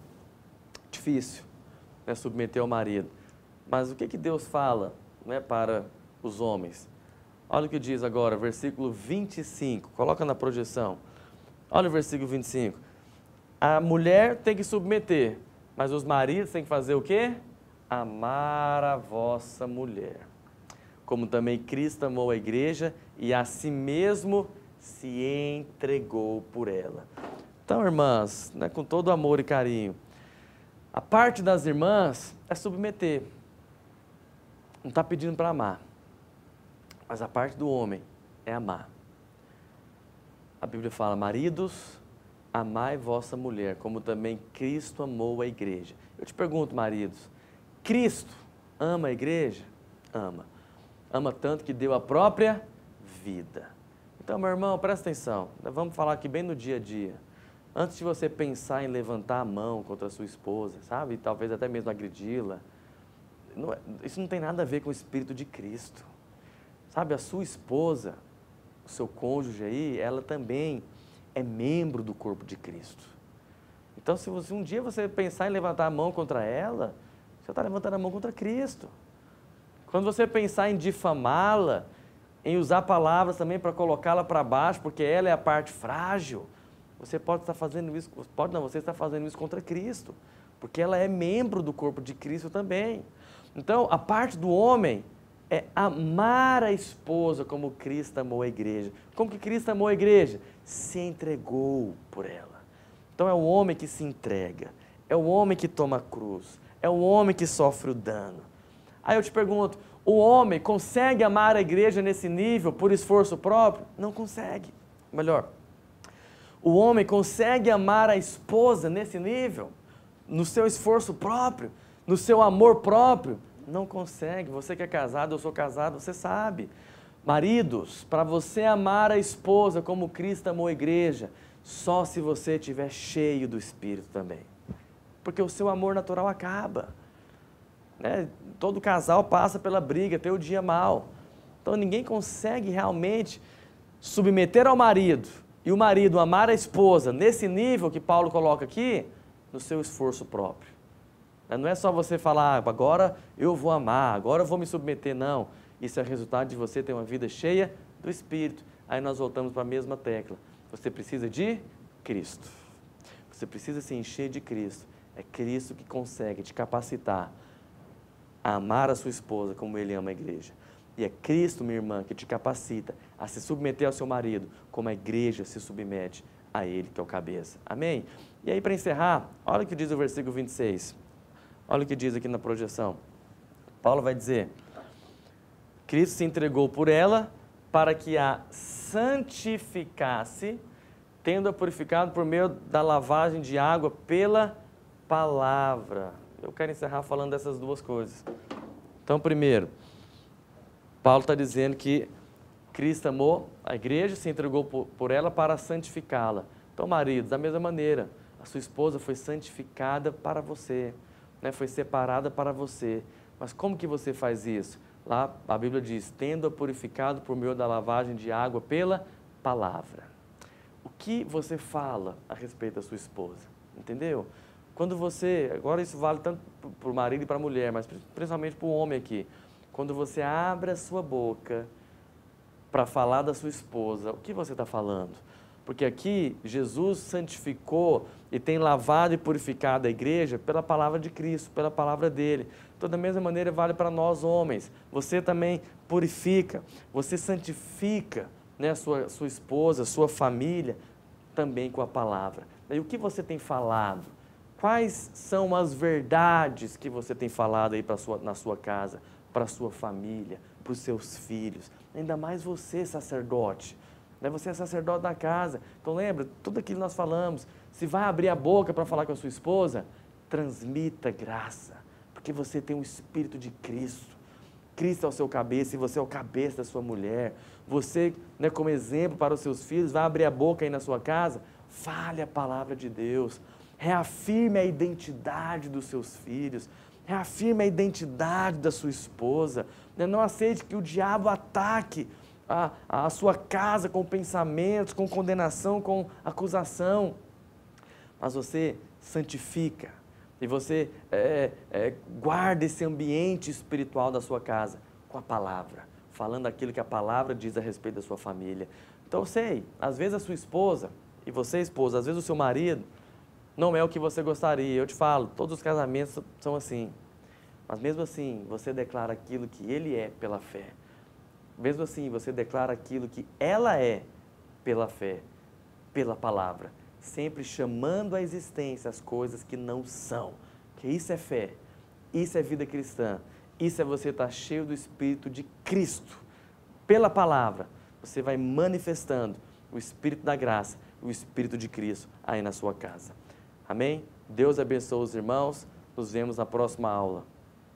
difícil, né, submeter ao marido. Mas o que Deus fala, né, para os homens? Olha o que diz agora, versículo 25. Coloca na projeção. Olha o versículo 25. A mulher tem que submeter, mas os maridos têm que fazer o quê? Amar a vossa mulher. Como também Cristo amou a igreja e a si mesmo se entregou por ela. Então, irmãs, né, com todo amor e carinho, a parte das irmãs é submeter. Não está pedindo para amar. Mas a parte do homem é amar. A Bíblia fala, maridos, amai vossa mulher, como também Cristo amou a igreja. Eu te pergunto, maridos, Cristo ama a igreja? Ama. Ama tanto que deu a própria vida. Então, meu irmão, presta atenção. Nós vamos falar aqui bem no dia a dia. Antes de você pensar em levantar a mão contra a sua esposa, sabe? E talvez até mesmo agredi-la. Isso não tem nada a ver com o Espírito de Cristo. Sabe, a sua esposa, o seu cônjuge aí, ela também é membro do corpo de Cristo. Então, se um dia você pensar em levantar a mão contra ela, você está levantando a mão contra Cristo. Quando você pensar em difamá-la, em usar palavras também para colocá-la para baixo, porque ela é a parte frágil, você pode estar fazendo isso, você está fazendo isso contra Cristo, porque ela é membro do corpo de Cristo também. Então, a parte do homem é amar a esposa como Cristo amou a igreja. Como que Cristo amou a igreja? Se entregou por ela. Então é o homem que se entrega, é o homem que toma a cruz, é o homem que sofre o dano. Aí eu te pergunto, o homem consegue amar a igreja nesse nível por esforço próprio? Não consegue. Melhor, o homem consegue amar a esposa nesse nível? No seu esforço próprio? No seu amor próprio? Não consegue. Você que é casado, eu sou casado, você sabe. Maridos, para você amar a esposa como Cristo amou a igreja, só se você estiver cheio do Espírito também. Porque o seu amor natural acaba. Né? Todo casal passa pela briga, tem o dia mal. Então ninguém consegue realmente submeter ao marido e o marido amar a esposa nesse nível que Paulo coloca aqui, no seu esforço próprio. Não é só você falar, agora eu vou amar, agora eu vou me submeter, não. Isso é resultado de você ter uma vida cheia do Espírito. Aí nós voltamos para a mesma tecla. Você precisa de Cristo. Você precisa se encher de Cristo. É Cristo que consegue te capacitar a amar a sua esposa como Ele ama a igreja. E é Cristo, minha irmã, que te capacita a se submeter ao seu marido como a igreja se submete a Ele, que é o cabeça. Amém? E aí, para encerrar, olha o que diz o versículo 26. Olha o que diz aqui na projeção. Paulo vai dizer, Cristo se entregou por ela para que a santificasse, tendo-a purificado por meio da lavagem de água pela palavra. Eu quero encerrar falando dessas duas coisas. Então, primeiro, Paulo está dizendo que Cristo amou a igreja, se entregou por ela para santificá-la. Então, maridos, da mesma maneira, a sua esposa foi santificada para você, né? Foi separada para você. Mas como que você faz isso? Lá a Bíblia diz, tendo-a purificado por meio da lavagem de água pela palavra. O que você fala a respeito da sua esposa? Entendeu? Quando você, agora isso vale tanto para o marido e para a mulher, mas principalmente para o homem aqui. Quando você abre a sua boca para falar da sua esposa, o que você está falando? Porque aqui Jesus santificou e tem lavado e purificado a igreja pela palavra de Cristo, pela palavra dele. Então, da mesma maneira, vale para nós homens. Você também purifica, você santifica, né, sua esposa, sua família, também com a palavra. E o que você tem falado? Quais são as verdades que você tem falado aí na sua casa, para a sua família, para os seus filhos? Ainda mais você, sacerdote. Você é sacerdote da casa. Então lembra, tudo aquilo que nós falamos. Se vai abrir a boca para falar com a sua esposa, transmita graça. Porque você tem o Espírito de Cristo. Cristo é o seu cabeça e você é o cabeça da sua mulher. Você, né, como exemplo para os seus filhos, vai abrir a boca aí na sua casa, fale a palavra de Deus. Reafirme a identidade dos seus filhos. Reafirme a identidade da sua esposa. Não aceite que o diabo ataque a sua casa com pensamentos, com condenação, com acusação. Mas você santifica e você guarda esse ambiente espiritual da sua casa com a palavra, falando aquilo que a palavra diz a respeito da sua família. Então eu sei, às vezes a sua esposa, e você esposa, às vezes o seu marido, não é o que você gostaria. Eu te falo, todos os casamentos são assim. Mas mesmo assim, você declara aquilo que ele é pela fé. Mesmo assim, você declara aquilo que ela é pela fé, pela palavra. Sempre chamando à existência as coisas que não são. Que isso é fé, isso é vida cristã. Isso é você estar cheio do Espírito de Cristo, pela palavra, você vai manifestando o Espírito da graça, o Espírito de Cristo aí na sua casa. Amém? Deus abençoe os irmãos. Nos vemos na próxima aula.